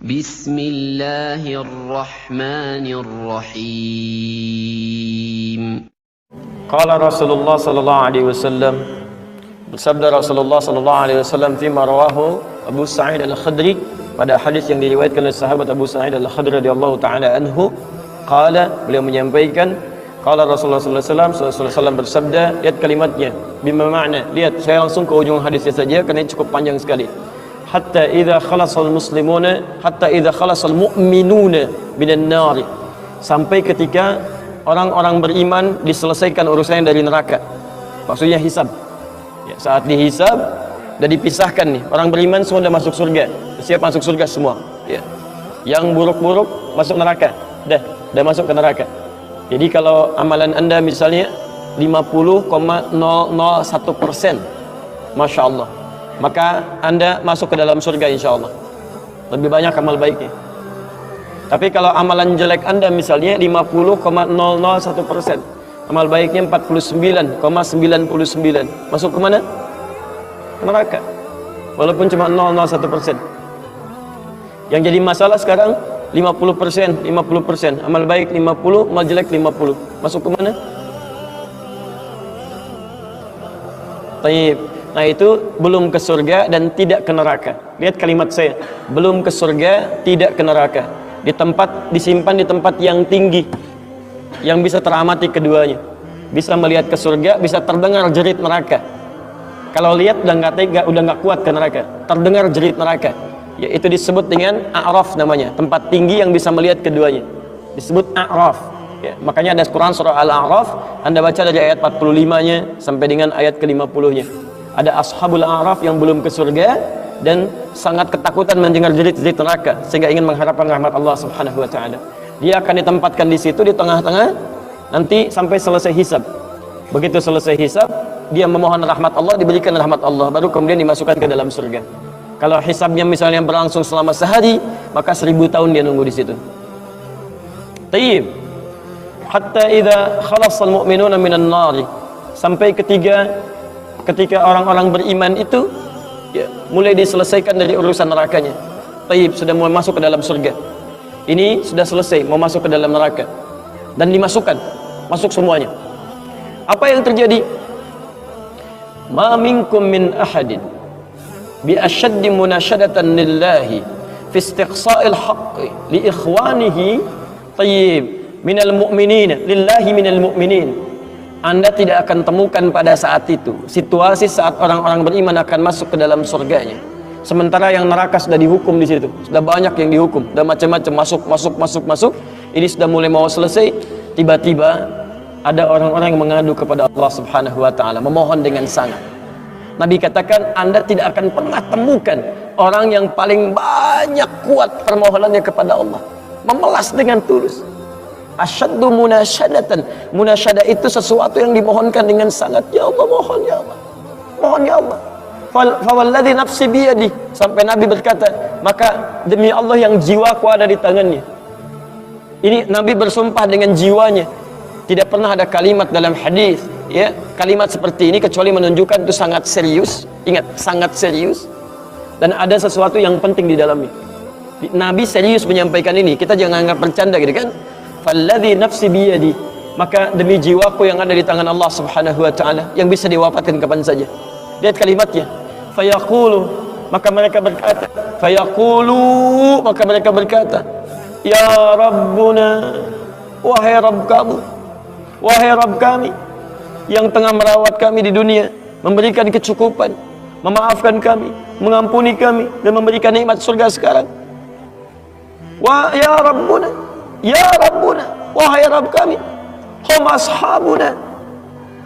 Bismillahirrahmanirrahim. Qala Rasulullah sallallahu alaihi wasallam, bersabda Rasulullah sallallahu alaihi wasallam fima rawahu Abu Sa'id Al-Khudri, pada hadis yang diriwayatkan oleh sahabat Abu Sa'id Al-Khudri radhiyallahu taala anhu, qala, beliau menyampaikan, qala Rasulullah sallallahu alaihi wasallam bersabda, lihat kalimatnya, bima makna, lihat saya langsung ke ujung hadisnya saja karena ini cukup panjang sekali. Hatta idza khalasal muslimuna, hatta idza khalasal mu'minuna minan nar, sampai ketika orang-orang beriman diselesaikan urusannya dari neraka, maksudnya hisab ya, saat dihisab dan dipisahkan nih, orang beriman semua sudah masuk surga, siap masuk surga semua ya. Yang buruk-buruk masuk neraka, dah masuk ke neraka. Jadi kalau amalan anda misalnya 50,001%, Masya Allah, maka anda masuk ke dalam surga insya Allah, lebih banyak amal baiknya. Tapi kalau amalan jelek anda misalnya 50,001%, amal baiknya 49,99, masuk ke mana? Neraka, walaupun cuma 0,01%. Yang jadi masalah sekarang 50%, amal baik 50, amal jelek 50, masuk ke mana? Taib. Nah itu belum ke surga dan tidak ke neraka. Lihat kalimat saya, belum ke surga, tidak ke neraka, disimpan di tempat yang tinggi, yang bisa teramati keduanya, bisa melihat ke surga, bisa terdengar jerit neraka. Kalau lihat udah nggak tega, udah nggak kuat ke neraka, terdengar jerit neraka, yaitu disebut dengan A'raf namanya, tempat tinggi yang bisa melihat keduanya, disebut A'raf ya. Makanya ada Quran surah Al-A'raf, anda baca dari ayat 45-nya sampai dengan ayat ke-50-nya. Ada ashabul A'raf yang belum ke surga dan sangat ketakutan mendengar jerit-jerit neraka, sehingga ingin mengharapkan rahmat Allah Subhanahu wa taala. Dia akan ditempatkan di situ di tengah-tengah nanti sampai selesai hisab. Begitu selesai hisab, dia memohon rahmat Allah, diberikan rahmat Allah, baru kemudian dimasukkan ke dalam surga. Kalau hisabnya misalnya berlangsung selama sehari, maka 1000 tahun dia nunggu di situ. Tayyib. Hatta idza khalasal mu'minuna minan nar, sampai ketika orang-orang beriman itu ya, mulai diselesaikan dari urusan nerakanya. Tayyib, sudah mau masuk ke dalam surga. Ini sudah selesai, mau masuk ke dalam neraka, dan dimasukkan, masuk semuanya. Apa yang terjadi? Ma minkum min ahadin bi ashaddi munashadatan lillahi fi istiqsa'il haqqi li ikhwanihi, tayyib, minal mu'minina lillahi minal mu'minin. Anda tidak akan temukan pada saat itu situasi saat orang-orang beriman akan masuk ke dalam surganya, sementara yang neraka sudah dihukum di situ, sudah banyak yang dihukum, sudah macam-macam, masuk. Ini sudah mulai mau selesai, tiba-tiba ada orang-orang yang mengadu kepada Allah Subhanahu wa taala, memohon dengan sangat. Nabi katakan, Anda tidak akan pernah temukan orang yang paling banyak kuat permohonannya kepada Allah, memelas dengan tulus. Asyaddu munasyadatan, munasyadah itu sesuatu yang dimohonkan dengan sangat, ya Allah, mohon ya Allah, mohon ya Allah. Fawalladzi nafsi biyadi, sampai Nabi berkata, maka demi Allah yang jiwaku ada di tangannya. Ini Nabi bersumpah dengan jiwanya. Tidak pernah ada kalimat dalam hadis ya, kalimat seperti ini kecuali menunjukkan itu sangat serius. Ingat, sangat serius, dan ada sesuatu yang penting di dalamnya. Nabi serius menyampaikan ini, kita jangan anggap bercanda gitu kan. Falladzi nafsi biyadi, maka demi jiwaku yang ada di tangan Allah Subhanahu wa taala, yang bisa diwafatkan kapan saja. Lihat kalimatnya, fayaqulu, maka mereka berkata, ya Rabbuna, wahai Rabb kamu, wahai Rabb kami yang tengah merawat kami di dunia, memberikan kecukupan, memaafkan kami, mengampuni kami, dan memberikan nikmat surga sekarang. Wa ya Rabbuna, ya Rabbuna, wahai Rabb kami, hum ashabuna,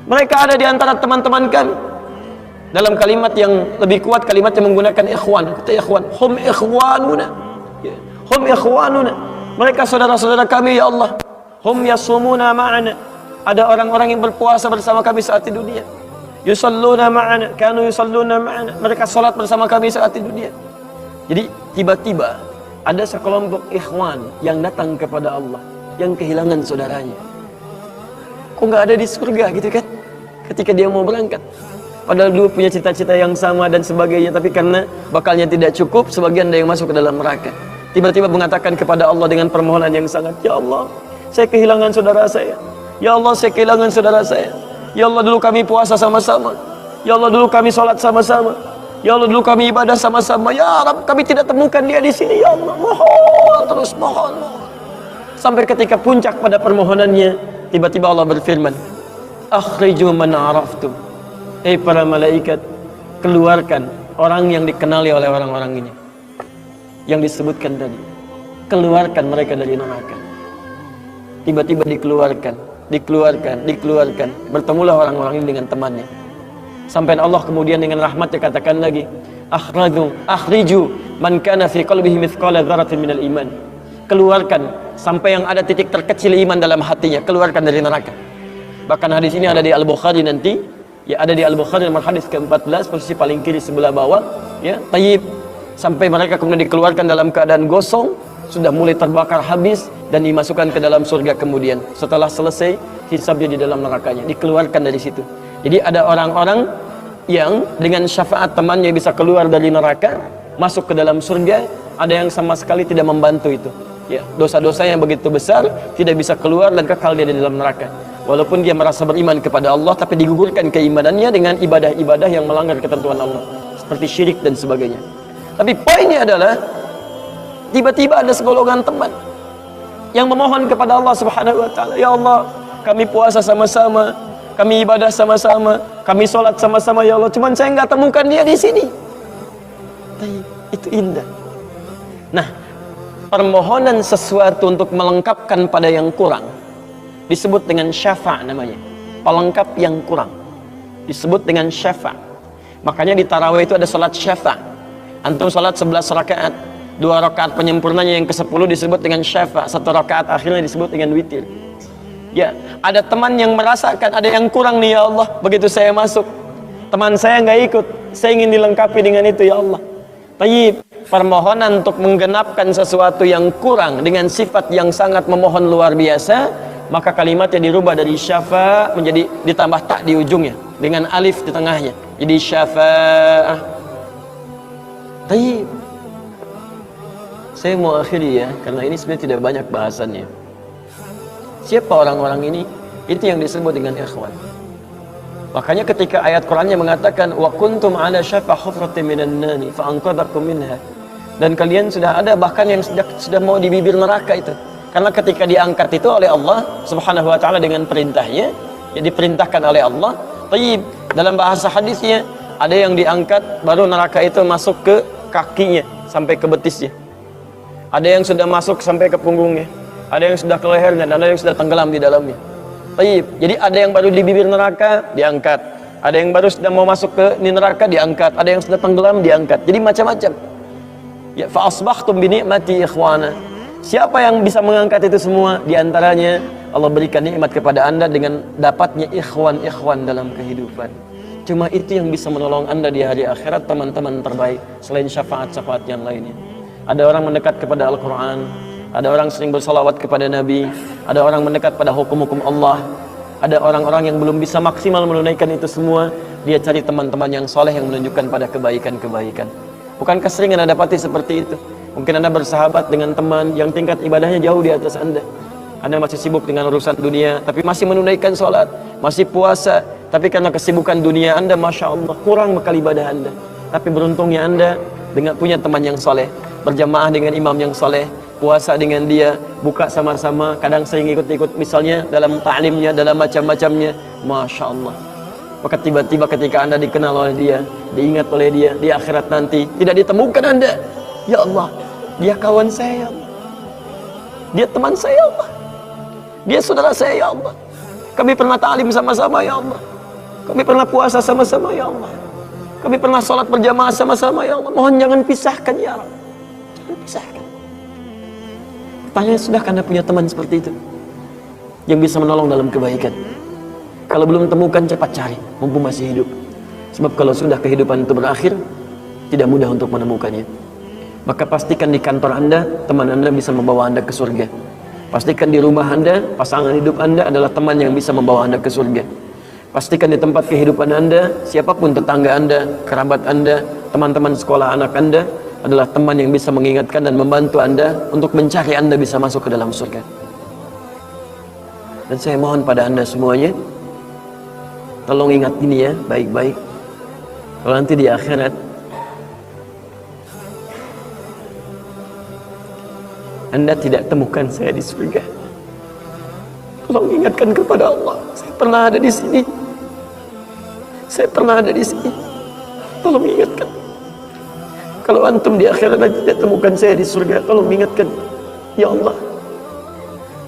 mereka ada di antara teman-teman kami. Dalam kalimat yang lebih kuat, kalimat yang menggunakan ikhwan, kata ikhwan, hum ikhwanuna, hum ikhwanuna, mereka saudara-saudara kami ya Allah. Hum yasumuna ma'ana, ada orang-orang yang berpuasa bersama kami saat di dunia. Yusalluna ma'ana, kanu yusalluna ma'ana, mereka salat bersama kami saat di dunia. Jadi tiba-tiba ada sekelompok ikhwan yang datang kepada Allah, yang kehilangan saudaranya. Kok nggak ada di surga gitu kan? Ketika dia mau berangkat, padahal dulu punya cita-cita yang sama dan sebagainya, tapi karena bakalnya tidak cukup, sebagian ada yang masuk ke dalam neraka. tiba-tiba mengatakan kepada Allah dengan permohonan yang sangat, ya Allah, saya kehilangan saudara saya. Ya Allah, saya kehilangan saudara saya. Ya Allah, dulu kami puasa sama-sama. Ya Allah, dulu kami sholat sama-sama. Ya Allah, dulu kami ibadah sama-sama. Ya Rabb, kami tidak temukan dia di sini. Ya Allah, mohon, terus mohon. Sampai ketika puncak pada permohonannya, tiba-tiba Allah berfirman, akhriju man araftum. Para malaikat, keluarkan orang yang dikenali oleh orang-orang ini, yang disebutkan tadi. Keluarkan mereka dari neraka. Tiba-tiba dikeluarkan. Bertemulah orang-orang ini dengan temannya. Sampai Allah kemudian dengan rahmatnya katakan lagi, akhriju man kana fi qalbihi mithqala dzarratin minal iman. Keluarkan sampai yang ada titik terkecil iman dalam hatinya, keluarkan dari neraka. Bahkan hadis ini ada di Al-Bukhari nanti, ya, ada di Al-Bukhari nomor hadis ke-14, posisi paling kiri sebelah bawah, ya, tayyib. Sampai mereka kemudian dikeluarkan dalam keadaan gosong, sudah mulai terbakar habis, dan dimasukkan ke dalam surga kemudian. Setelah selesai hisabnya di dalam nerakanya, dikeluarkan dari situ. Jadi ada orang-orang yang dengan syafaat temannya bisa keluar dari neraka, masuk ke dalam surga. Ada yang sama sekali tidak membantu itu. Ya, dosa-dosa yang begitu besar tidak bisa keluar dan kekal dia di dalam neraka. Walaupun dia merasa beriman kepada Allah, tapi digugurkan keimanannya dengan ibadah-ibadah yang melanggar ketentuan Allah, seperti syirik dan sebagainya. Tapi poinnya adalah tiba-tiba ada segolongan teman yang memohon kepada Allah Subhanahu wa taala, ya Allah, kami puasa sama-sama, kami ibadah sama-sama, kami sholat sama-sama, ya Allah, cuman saya nggak temukan dia di sini. Itu indah. Nah, permohonan sesuatu untuk melengkapkan pada yang kurang disebut dengan syafa' namanya. Pelengkap yang kurang disebut dengan syafa'. Makanya di tarawih itu ada salat syafa'. Antum salat 11 rakaat, 2 rakaat penyempurnanya yang ke-10 disebut dengan syafa', 1 rakaat akhirnya disebut dengan witir. Ya, ada teman yang merasakan ada yang kurang nih, ya Allah, begitu saya masuk, teman saya nggak ikut, saya ingin dilengkapi dengan itu, ya Allah. Tayyib, permohonan untuk menggenapkan sesuatu yang kurang dengan sifat yang sangat memohon luar biasa, maka kalimatnya dirubah dari syafa' menjadi ditambah tak di ujungnya dengan alif di tengahnya, jadi syafa'ah. Tayyib, saya mau akhiri ya, karena ini sebenarnya tidak banyak bahasannya. Siapa orang-orang ini? Itu yang disebut dengan ikhwan. Makanya ketika ayat Qur'annya mengatakan wa kuntum ala syafa hufratin minan nari fa anqadhakum minha, dan kalian sudah ada bahkan yang sudah mau di bibir neraka itu. Karena ketika diangkat itu oleh Allah Subhanahu wa taala dengan perintahnya, ya, diperintahkan oleh Allah. Tayyib, dalam bahasa hadisnya ada yang diangkat baru neraka itu masuk ke kakinya sampai ke betisnya. Ada yang sudah masuk sampai ke punggungnya. Ada yang sudah ke lehernya dan ada yang sudah tenggelam di dalamnya. Tayyib. Jadi ada yang baru di bibir neraka diangkat, ada yang baru sudah mau masuk ke neraka diangkat, ada yang sudah tenggelam diangkat. Jadi macam-macam. Ya, fa asbahtum bi ni'mati ikhwana. Siapa yang bisa mengangkat itu semua? Di antaranya Allah berikan nikmat kepada Anda dengan dapatnya ikhwan-ikhwan dalam kehidupan. Cuma itu yang bisa menolong Anda di hari akhirat, teman-teman terbaik, selain syafaat-syafaat yang lainnya. Ada orang mendekat kepada Al-Quran, ada orang sering bersalawat kepada Nabi, ada orang mendekat pada hukum-hukum Allah, ada orang-orang yang belum bisa maksimal menunaikan itu semua, dia cari teman-teman yang soleh yang menunjukkan pada kebaikan-kebaikan. Bukankah sering Anda dapati seperti itu? Mungkin Anda bersahabat dengan teman yang tingkat ibadahnya jauh di atas Anda. Anda masih sibuk dengan urusan dunia, tapi masih menunaikan sholat, masih puasa, tapi karena kesibukan dunia Anda, Masya Allah, kurang bekal ibadah Anda. Tapi beruntungnya Anda dengan punya teman yang soleh, berjamaah dengan imam yang soleh, puasa dengan dia, buka sama-sama, kadang sering ikut-ikut misalnya dalam ta'limnya, dalam macam-macamnya, Masya Allah. Maka tiba-tiba ketika Anda dikenal oleh dia, diingat oleh dia, di akhirat nanti tidak ditemukan Anda, ya Allah, dia kawan saya, ya Allah, dia teman saya, ya Allah, dia saudara saya, ya Allah, kami pernah ta'lim sama-sama, ya Allah, kami pernah puasa sama-sama, ya Allah, kami pernah sholat berjamaah sama-sama, ya Allah, mohon jangan pisahkan, ya Allah, jangan pisahkan. Tanya, sudahkah Anda punya teman seperti itu yang bisa menolong dalam kebaikan? Kalau belum temukan, cepat cari mumpung masih hidup. Sebab kalau sudah kehidupan itu berakhir, tidak mudah untuk menemukannya. Maka pastikan di kantor Anda, teman Anda bisa membawa Anda ke surga. Pastikan di rumah Anda, pasangan hidup Anda adalah teman yang bisa membawa Anda ke surga. Pastikan di tempat kehidupan Anda, siapapun tetangga Anda, kerabat Anda, teman-teman sekolah anak Anda, adalah teman yang bisa mengingatkan dan membantu Anda untuk mencari Anda bisa masuk ke dalam surga. Dan saya mohon pada Anda semuanya, tolong ingat ini ya, baik-baik. Kalau nanti di akhirat Anda tidak temukan saya di surga, tolong ingatkan kepada Allah, saya pernah ada di sini. Saya pernah ada di sini. Tolong ingatkan. Kalau antum di akhirat tidak temukan saya di surga, tolong ingatkan. Ya Allah,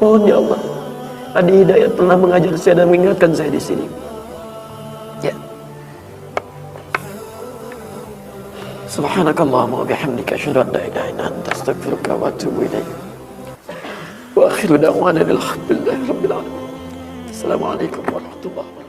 mohon ya Allah, Adi Hidayat pernah mengajar saya dan mengingatkan saya di sini. Ya. Subhanakallahumma wa bihamdika asyhadu an la ilaha illa anta astaghfiruka wa atubu ilaik. Wa akhiru da'wana alhamdulillahi rabbil alamin. Assalamualaikum warahmatullahi wabarakatuh.